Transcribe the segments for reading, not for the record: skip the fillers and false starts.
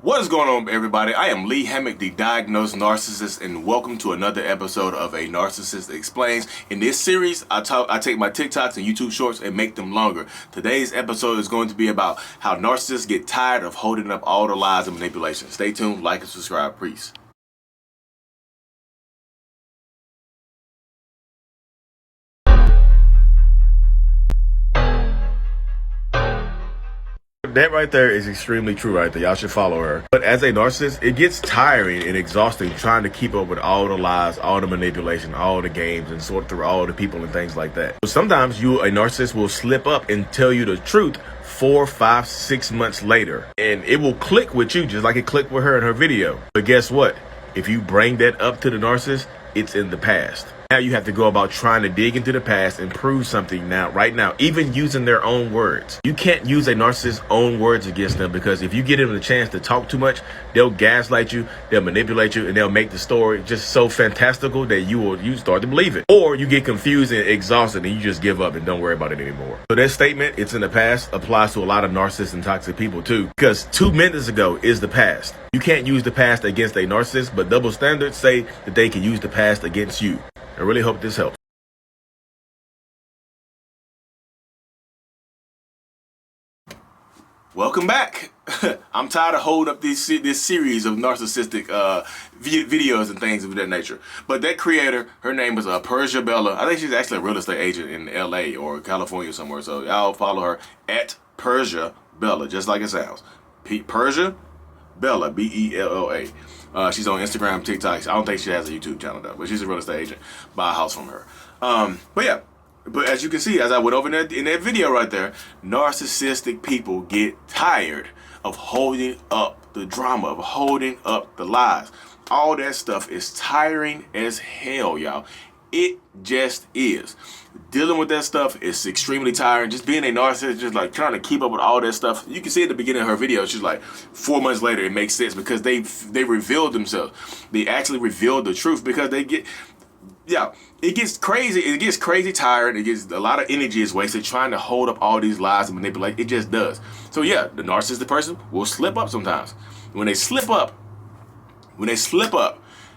What is going on, everybody? I am Lee Hammock, the diagnosed narcissist, and welcome to another episode of A Narcissist Explains. In this series, I take my TikToks and YouTube shorts and make them longer. Today's episode is going to be about how narcissists get tired of holding up all the lies and manipulation. Stay tuned, like and subscribe, please. That right there is extremely true right there. Y'all should follow her. But as a narcissist, it gets tiring and exhausting trying to keep up with all the lies, all the manipulation, all the games, and sort through all the people and things like that. So sometimes a narcissist, will slip up and tell you the truth 4, 5, 6 months later. And it will click with you just like it clicked with her in her video. But guess what? If you bring that up to the narcissist, it's in the past. Now you have to go about trying to dig into the past and prove something right now, even using their own words. You can't use a narcissist's own words against them, because if you give them the chance to talk too much, they'll gaslight you, they'll manipulate you, and they'll make the story just so fantastical that you start to believe it. Or you get confused and exhausted and you just give up and don't worry about it anymore. So that statement, it's in the past, applies to a lot of narcissists and toxic people too, because 2 minutes ago is the past. You can't use the past against a narcissist, but double standards say that they can use the past against you. I really hope this helps. Welcome back. I'm tired of holding up this series of narcissistic videos and things of that nature. But that creator, her name is Persia Bella. I think she's actually a real estate agent in LA or California somewhere. So y'all follow her at Persia Bella, just like it sounds. Persia Bella, B-E-L-L-A. She's on Instagram, TikTok. I don't think she has a YouTube channel though, but she's a real estate agent. Buy a house from her. But as you can see, as I went over in that video right there, narcissistic people get tired of holding up the drama, of holding up the lies. All that stuff is tiring as hell, y'all. It just is. Dealing with that stuff is extremely tiring. Just being a narcissist, just like trying to keep up with all that stuff. You can see at the beginning of her video, she's like 4 months later, it makes sense because they revealed themselves. They actually revealed the truth because they get, it gets crazy. It gets crazy tired. It gets a lot of energy is wasted trying to hold up all these lies and manipulate. It just does. So yeah, the narcissistic person will slip up sometimes. When they slip up,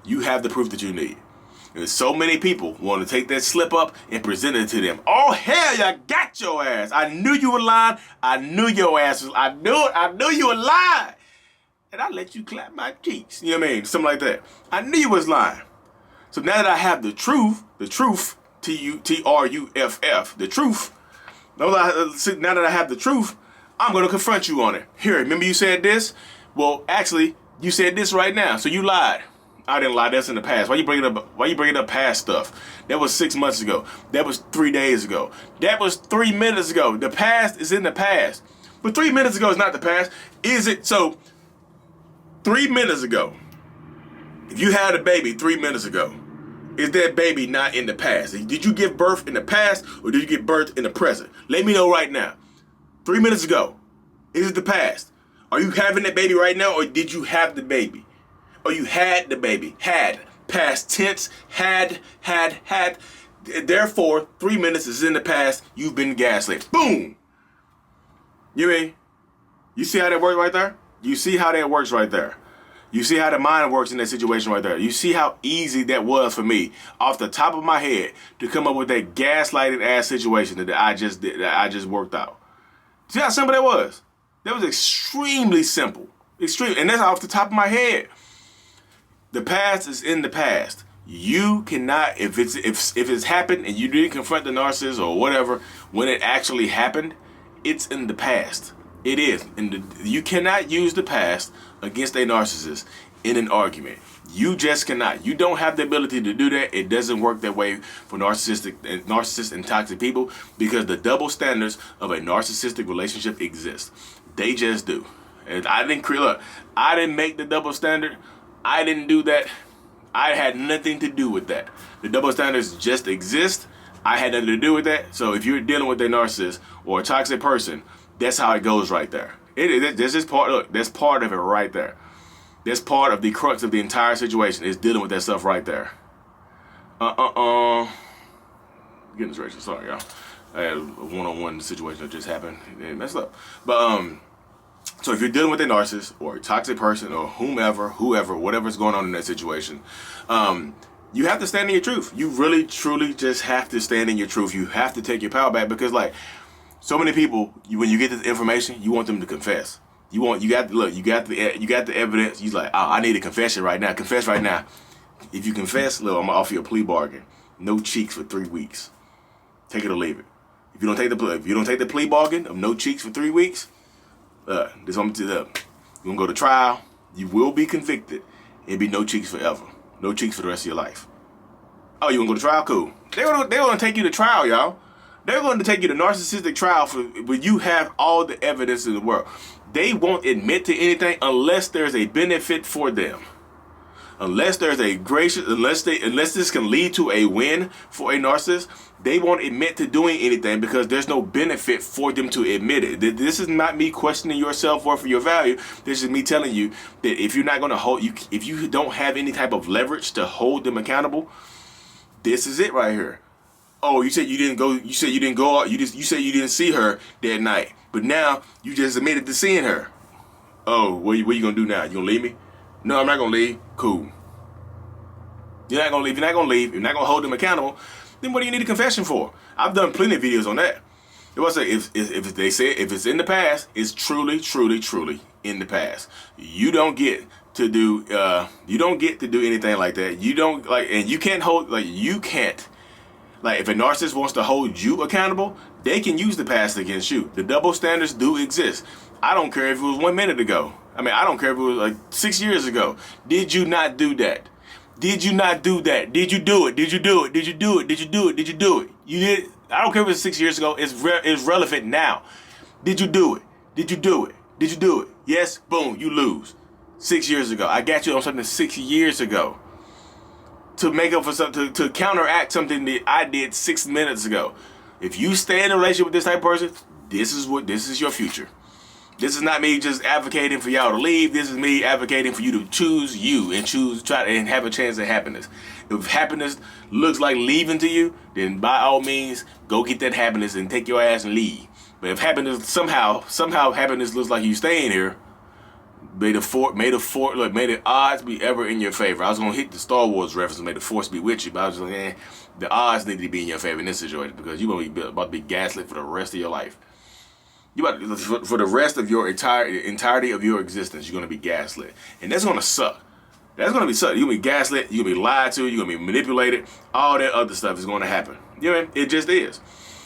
you have the proof that you need. And so many people want to take that slip up and present it to them. Oh, hell, you got your ass. I knew you were lying. I knew your ass was, I knew it. I knew you were lying. And I let you clap my cheeks. You know what I mean? Something like that. I knew you was lying. So now that I have the truth, T-R-U-F-F, the truth, now that I have the truth, I'm going to confront you on it. Here, remember you said this? Well, actually, you said this right now. So you lied. I didn't lie. That's in the past. Why you bringing up past stuff? That was 6 months ago. That was 3 days ago. That was 3 minutes ago. The past is in the past. But 3 minutes ago is not the past. Is it? So 3 minutes ago, if you had a baby 3 minutes ago, is that baby not in the past? Did you give birth in the past or did you give birth in the present? Let me know right now. 3 minutes ago, is it the past? Are you having that baby right now or did you have the baby? Or you had the baby. Had. Past tense. Had. Therefore, 3 minutes is in the past. You've been gaslit. Boom! You mean? You see how that works right there? You see how that works right there? You see how the mind works in that situation right there? You see how easy that was for me, off the top of my head, to come up with that gaslighting ass situation that I just did, that I just worked out. See how simple that was? That was extremely simple. Extreme. And that's off the top of my head. The past is in the past. You cannot, if it's happened and you didn't confront the narcissist or whatever when it actually happened, it's in the past. It is. And you cannot use the past against a narcissist in an argument. You just cannot. You don't have the ability to do that. It doesn't work that way for narcissists and toxic people, because the double standards of a narcissistic relationship exist. They just do. And I didn't make the double standard. I didn't do that. I had nothing to do with that. The double standards just exist. I had nothing to do with that. So if you're dealing with a narcissist or a toxic person, that's how it goes right there. That's part of it right there. That's part of the crux of the entire situation, is dealing with that stuff right there. Goodness gracious, sorry y'all. I had a one-on-one situation that just happened. It messed up. But So if you're dealing with a narcissist or a toxic person or whoever, whatever's going on in that situation, you have to stand in your truth. You really, truly just have to stand in your truth. You have to take your power back, because like so many people, when you get this information, you want them to confess. You got the evidence. You're like, oh, I need a confession right now. Confess right now. If you confess, look, I'm gonna offer you a plea bargain. No cheeks for 3 weeks. Take it or leave it. If you don't take the plea bargain of no cheeks for 3 weeks, this is what I'm gonna you're gonna go to trial. You will be convicted. It'll be no cheeks forever. No cheeks for the rest of your life. Oh, you wanna go to trial? Cool. They're gonna take you to trial, y'all. They're going to take you to narcissistic trial when you have all the evidence in the world. They won't admit to anything unless there's a benefit for them. Unless there's a unless this can lead to a win for a narcissist, they won't admit to doing anything because there's no benefit for them to admit it. This is not me questioning your self-worth or your value. This is me telling you that if you're not going to hold if you don't have any type of leverage to hold them accountable, this is it right here. Oh, you said you didn't go. You said you didn't go out. You said you didn't see her that night, but now you just admitted to seeing her. Oh, what you gonna do now? You gonna leave me? No, I'm not gonna leave. Cool. You're not gonna leave. You're not gonna leave. You're not gonna hold them accountable. Then what do you need a confession for? I've done plenty of videos on that. It was if they say if it's in the past, it's truly in the past. You don't get to do anything like that. You don't and you can't hold you can't. Like, if a narcissist wants to hold you accountable, they can use the past against you. The double standards do exist. I don't care if it was 1 minute ago. I mean, I don't care if it was like 6 years ago. Did you not do that? Did you not do that? Did you do it? Did you do it? Did you do it? Did you do it? Did you do it? You did. I don't care if it was 6 years ago. It's relevant now. Did you do it? Did you do it? Did you do it? Yes. Boom. You lose. 6 years ago. I got you on something 6 years ago. To make up for something, to counteract something that I did 6 minutes ago. If you stay in a relationship with this type of person, this is your future. This is not me just advocating for y'all to leave. This is me advocating for you to choose you and try and have a chance at happiness. If happiness looks like leaving to you, then by all means, go get that happiness and take your ass and leave. But if happiness somehow happiness looks like you staying here, may the odds be ever in your favor. I was gonna hit the Star Wars reference, may the force be with you, but I was like, the odds need to be in your favor in this situation because you're about to be gaslit for the rest of your life. For the rest of your entirety of your existence, you're gonna be gaslit, and that's gonna suck. That's gonna be suck. You're gonna be gaslit. You're gonna be lied to. You're gonna be manipulated. All that other stuff is gonna happen. You know what I mean? It just is.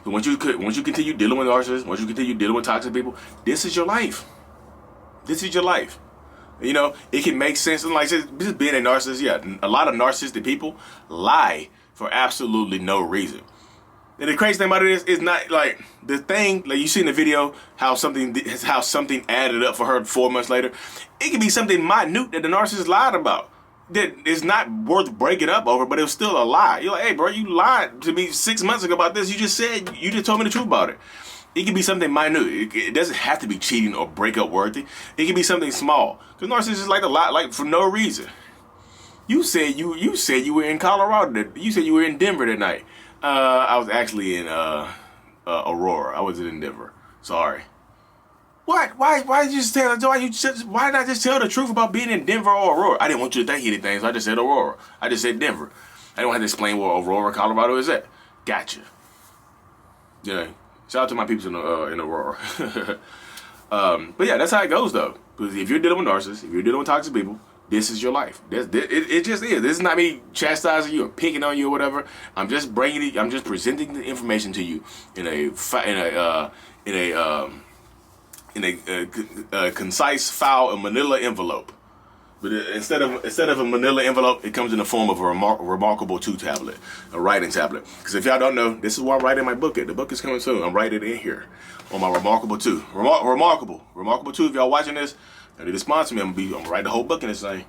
So once you continue dealing with narcissists, once you continue dealing with toxic people, this is your life. This is your life. You know, it can make sense. And like I said, just being a narcissist, yeah, a lot of narcissistic people lie for absolutely no reason. And the crazy thing about it is not like the thing, like you see in the video, how something added up for her 4 months later. It could be something minute that the narcissist lied about that is not worth breaking up over, but it was still a lie. You're like, hey, bro, you lied to me 6 months ago about this. You just told me the truth about it. It can be something minute. It doesn't have to be cheating or breakup worthy. It can be something small. Because narcissists like a lot, like for no reason. You said you were in Colorado. You said you were in Denver that night. I was actually in Aurora. I wasn't in Denver. Sorry. What? Why did you just tell? Why did I just tell the truth about being in Denver or Aurora? I didn't want you to think anything, so I just said Aurora. I just said Denver. I don't have to explain where Aurora, Colorado is at. Gotcha. Yeah. Shout out to my people in Aurora. But yeah, that's how it goes though. Because if you're dealing with narcissists, if you're dealing with toxic people, this is your life. It just is. This is not me chastising you or picking on you or whatever. I'm just presenting the information to you in a concise file, a manila envelope. But instead of a manila envelope, it comes in the form of a Remarkable 2 tablet, a writing tablet. Because if y'all don't know, this is where I'm writing my book at. The book is coming soon. I'm writing it in here on my Remarkable 2. Remarkable 2. If y'all watching this, I need to sponsor me. I'm gonna write the whole book in this thing.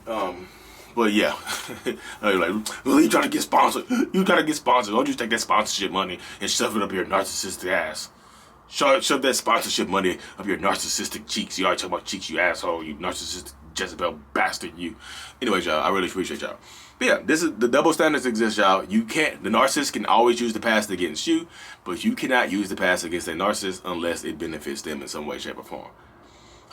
But yeah, you're like, well, you trying to get sponsored? You trying to get sponsored? Don't you take that sponsorship money and shove it up your narcissistic ass? Shove that sponsorship money up your narcissistic cheeks. You already talking about cheeks, you asshole, you narcissistic Jezebel bastard, you. Anyways, y'all, I really appreciate y'all. But yeah, this is the double standards exist, y'all. The narcissist can always use the past against you, but you cannot use the past against a narcissist unless it benefits them in some way, shape, or form.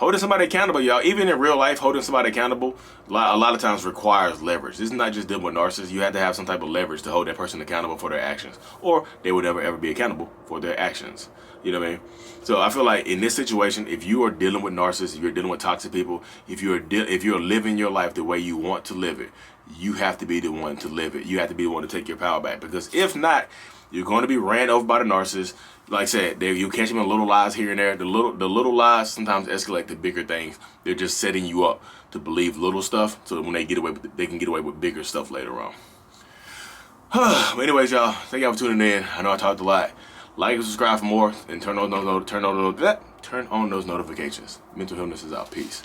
Holding somebody accountable, y'all, even in real life, holding somebody accountable a lot of times requires leverage. This is not just dealing with narcissists. You have to have some type of leverage to hold that person accountable for their actions, or they would never ever be accountable for their actions. You know what I mean? So I feel like in this situation, if you are dealing with narcissists, if you're dealing with toxic people, if you're living your life the way you want to live it, you have to be the one to live it. You have to be the one to take your power back, because if not, you're going to be ran over by the narcissist. Like I said, you catch them in little lies here and there. The little lies sometimes escalate to bigger things. They're just setting you up to believe little stuff, so that when they get away with they can get away with bigger stuff later on. But anyways, y'all, thank y'all for tuning in. I know I talked a lot. Like and subscribe for more, and turn on those notifications. Mental Illness is out. Peace.